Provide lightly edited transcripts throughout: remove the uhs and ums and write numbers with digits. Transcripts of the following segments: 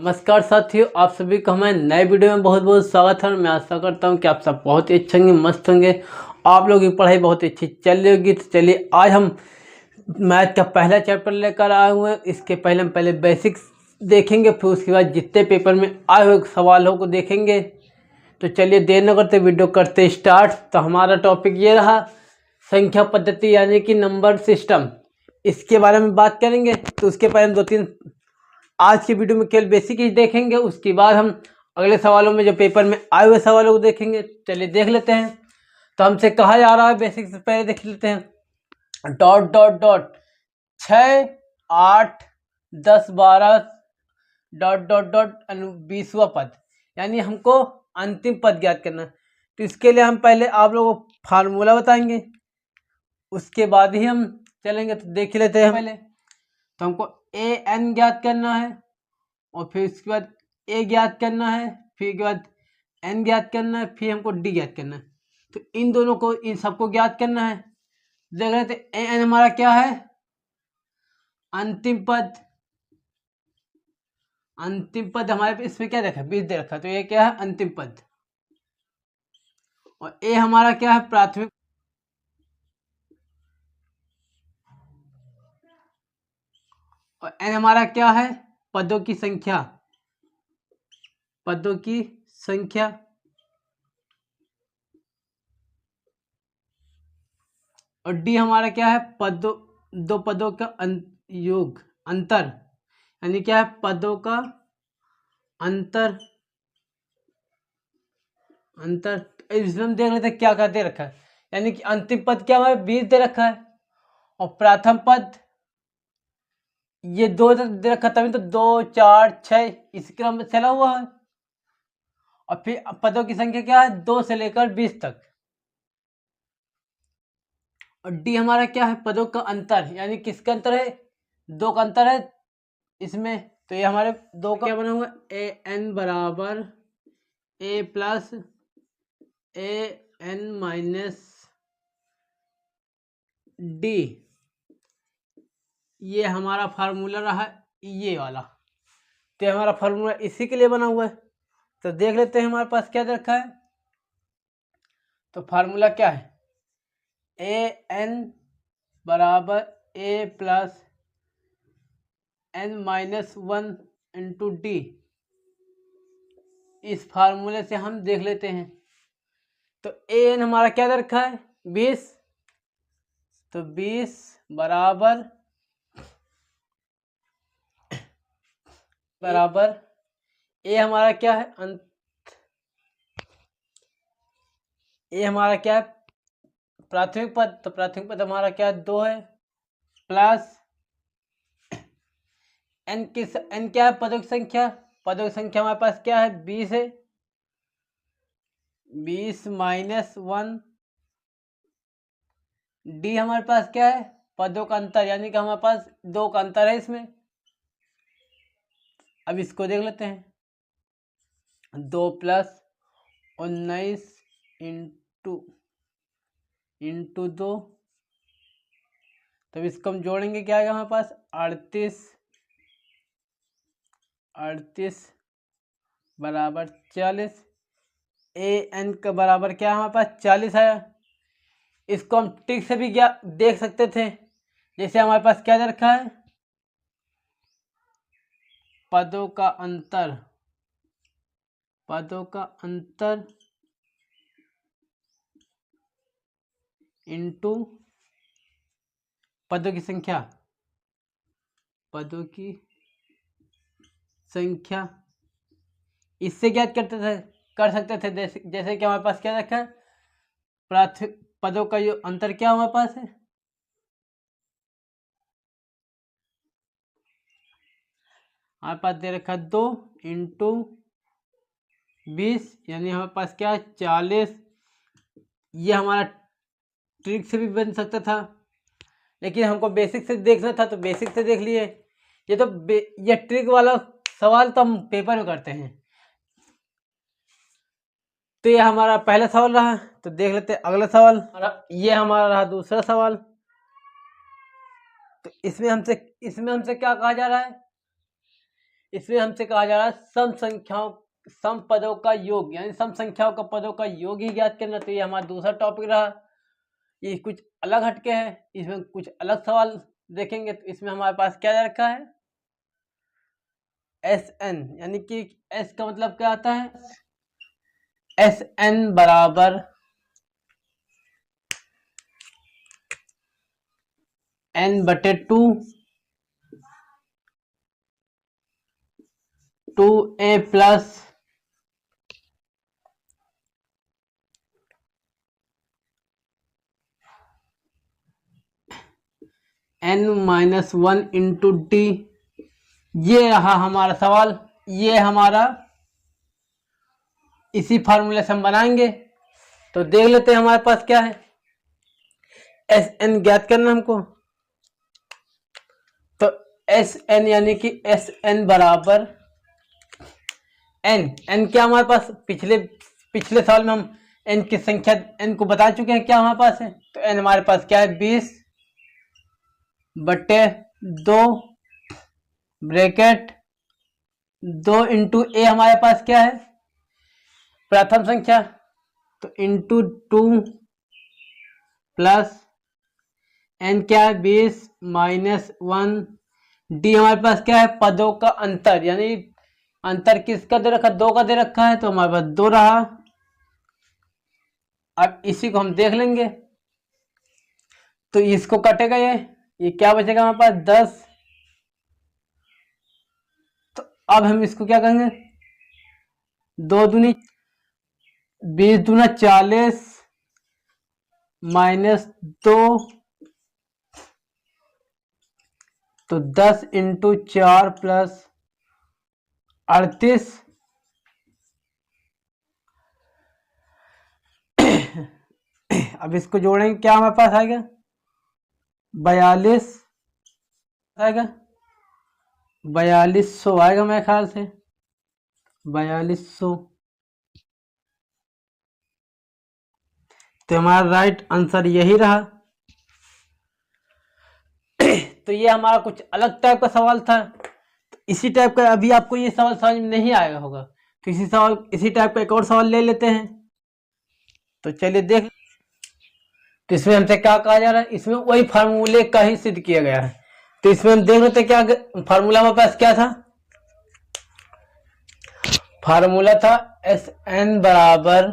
नमस्कार साथियों, आप सभी का हमारे नए वीडियो में बहुत बहुत स्वागत है। और मैं आशा करता हूं कि आप सब बहुत ही अच्छे होंगे, मस्त होंगे। आप लोगों की पढ़ाई बहुत ही अच्छी चल रही होगी। तो चलिए, आज हम मैथ का पहला चैप्टर लेकर आए हुए हैं। इसके पहले हम बेसिक्स देखेंगे, फिर उसके बाद जितने पेपर में आए हुए सवालों को देखेंगे। तो चलिए, देर न करते वीडियो करते स्टार्ट। तो हमारा टॉपिक ये रहा, संख्या पद्धति यानी कि नंबर सिस्टम। इसके बारे में बात करेंगे। तो उसके पहले हम दो तीन आज की वीडियो में केवल बेसिक ही देखेंगे। उसके बाद हम अगले सवालों में जो पेपर में आए हुए सवालों को देखेंगे। चलिए देख लेते हैं। तो हमसे कहा जा रहा है, बेसिक से पहले देख लेते हैं। Dot dot dot 6, 8, 10, 12 dot dot dot 20वां पद, यानी हमको अंतिम पद ज्ञात करना है। तो इसके लिए हम पहले आप लोगों को फार्मूला बताएंगे, उसके बाद ही हम चलेंगे। तो देख लेते हैं पहले। तो हमको ए एन ज्ञात करना है, और फिर उसके बाद ए ज्ञात करना है, फिर के बाद एन ज्ञात करना है, फिर हमको डी ज्ञात करना है। तो इन दोनों को, इन सबको ज्ञात करना है। देख रहे थे ए एन हमारा क्या है, अंतिम पद। अंतिम पद हमारे इसमें क्या देखा, 20 दे रखा है, तो ये क्या है, अंतिम पद। और ए हमारा क्या है, प्राथमिक। और एन हमारा क्या है, पदों की संख्या। पदों की संख्या। और डी हमारा क्या है, पदों, दो पदों का योग, अंतर, यानी क्या है, पदों का अंतर। अंतर इसमें हम देख लेते हैं क्या क्या दे रखा है। यानी कि अंतिम पद क्या है, 20 दे रखा है। और प्रथम पद ये 2 दे रखा है, तभी तो 2, 4, 6 इस क्रम में चला हुआ है। और फिर पदों की संख्या क्या है, 2 से लेकर 20 तक। और डी हमारा क्या है, पदों का अंतर, यानी किसका अंतर है, 2 का अंतर है इसमें। तो ये हमारे 2 का क्या बना हुआ, ए एन बराबर A plus A N minus D. ये हमारा फार्मूला रहा, ये वाला। तो हमारा फार्मूला इसी के लिए बना हुआ है। तो देख लेते हैं हमारे पास क्या दे रखा है। तो फार्मूला क्या है, ए एन बराबर A plus N minus 1 into D. इस फार्मूले से हम देख लेते हैं। तो ए एन हमारा क्या दे रखा है, 20। तो 20 बराबर ए हमारा क्या है, ए हमारा क्या है, प्राथमिक पद। तो प्राथमिक पद हमारा क्या है, 2 है, प्लस एन एन क्या है, पदों की संख्या। पदों की संख्या हमारे पास क्या है, 20 है। 20 माइनस 1 डी हमारे पास क्या है, पदों का अंतर, यानी कि हमारे पास 2 का अंतर है इसमें। अब इसको देख लेते हैं। 2 प्लस 19 इंटू 2। तब इसको हम जोड़ेंगे, क्या आएगा हमारे पास, 38 बराबर 40। ए एन का बराबर क्या है हमारे पास, 40 है। इसको हम टिक से भी क्या देख सकते थे, जैसे हमारे पास क्या दे रखा है, पदों का अंतर। पदों का अंतर इंटू पदों की संख्या। पदों की संख्या इससे ज्ञात करते थे, कर सकते थे। जैसे कि हमारे पास क्या रखा है, प्राथमिक पदों का जो अंतर क्या हमारे पास है, हमारे पास दे रखा है 2 इंटू 20, यानी हमारे पास क्या है, 40। ये हमारा ट्रिक से भी बन सकता था, लेकिन हमको बेसिक से देखना था, तो बेसिक से देख लिए। ये तो ये ट्रिक वाला सवाल तो हम पेपर में करते हैं। तो ये हमारा पहला सवाल रहा। तो देख लेते हैं अगला सवाल। ये हमारा रहा दूसरा सवाल। तो इसमें हमसे क्या कहा जा रहा है, इसमें हमसे कहा जा रहा है सम पदों का योग, यानी सम संख्याओं का पदों का योग ही ज्ञात करना। तो ये हमारा दूसरा टॉपिक रहा। ये कुछ अलग हटके है, इसमें कुछ अलग सवाल देखेंगे। तो इसमें हमारे पास क्या रखा है, एस एन, यानी कि एस का मतलब क्या आता है, एस एन बराबर एन बटे two a plus N minus one into d. ये रहा हमारा सवाल। ये हमारा इसी फार्मूले से हम बनाएंगे। तो देख लेते हैं हमारे पास क्या है, एस एन ज्ञात करना हमको। तो एस एन यानी कि एस एन बराबर एन क्या हमारे पास पिछले साल में हम एन की संख्या एन को बता चुके हैं क्या हमारे पास है। तो एन हमारे पास क्या है, 20 बटे 2 ब्रैकेट 2 इंटू ए हमारे पास क्या है, प्रथम संख्या। तो इंटू 2 प्लस एन क्या है 20 माइनस 1 डी हमारे पास क्या है, पदों का अंतर, यानी अंतर किसका दे रखा, 2 का दे रखा है। तो हमारे पास 2 रहा। अब इसी को हम देख लेंगे। तो इसको कटेगा, ये क्या बचेगा हमारे पास 10। तो अब हम इसको क्या करेंगे, 2 दूनी 20 दूना 40 माइनस 2, तो 10 इंटू 4 प्लस 38। अब इसको जोड़ेंगे, क्या हमारे पास आएगा 42 आएगा, 4200 आएगा मेरे ख्याल से, 4200। तो हमारा राइट आंसर यही रहा। तो ये हमारा कुछ अलग टाइप का सवाल था। तो इसी टाइप का अभी आपको ये सवाल समझ में नहीं आया होगा, तो इसी टाइप का एक और सवाल ले लेते हैं। तो चलिए देख। तो इसमें हमसे क्या कहा जा रहा है, इसमें वही फार्मूले का ही सिद्ध किया गया है। तो इसमें हम देख लेते क्या फार्मूला हमारे पास क्या था। फार्मूला था एस एन बराबर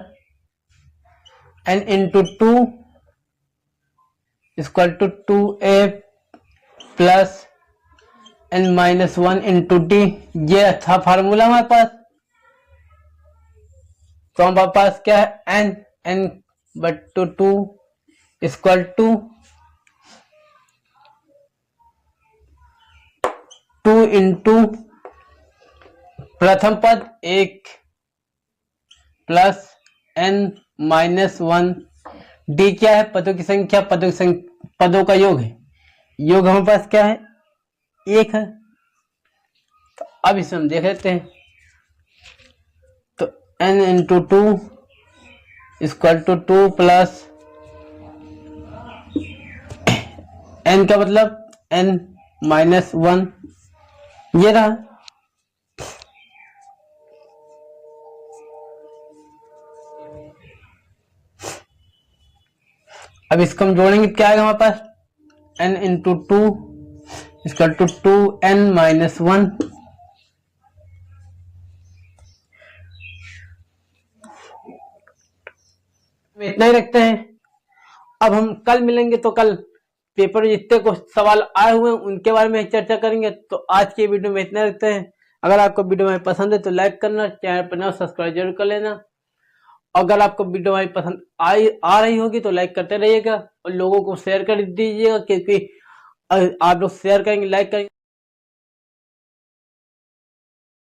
n into 2 equal to 2a plus N minus 1 into d. ये था फार्मूला हमारे पास। तो हमारे पास क्या है, N Battu 2 equal to 2 into प्रथम पद 1 प्लस एन माइनस 1 डी क्या है, पदों की संख्या, पदों का योग है। योग हमारे पास क्या है, 1 है। तो अब इसे हम देख लेते हैं। तो n into 2 equal to 2 plus n का मतलब n माइनस 1, ये रहा। अब इसको हम जोड़ेंगे, क्या आएगा हमारे पास, n into 2 equal to 2n minus 1। इतना ही रखते हैं। अब हम कल मिलेंगे, तो कल पेपर में जितने कुछ सवाल आए हुए हैं उनके बारे में चर्चा करेंगे। तो आज के वीडियो में इतना रखते हैं। अगर आपको वीडियो में पसंद है तो लाइक करना, चैनल पर नया सब्सक्राइब जरूर कर लेना। अगर आपको वीडियो हमारी पसंद आ रही होगी तो लाइक करते रहिएगा और लोगों को शेयर कर दीजिएगा, क्योंकि आप लोग शेयर करेंगे, लाइक करेंगे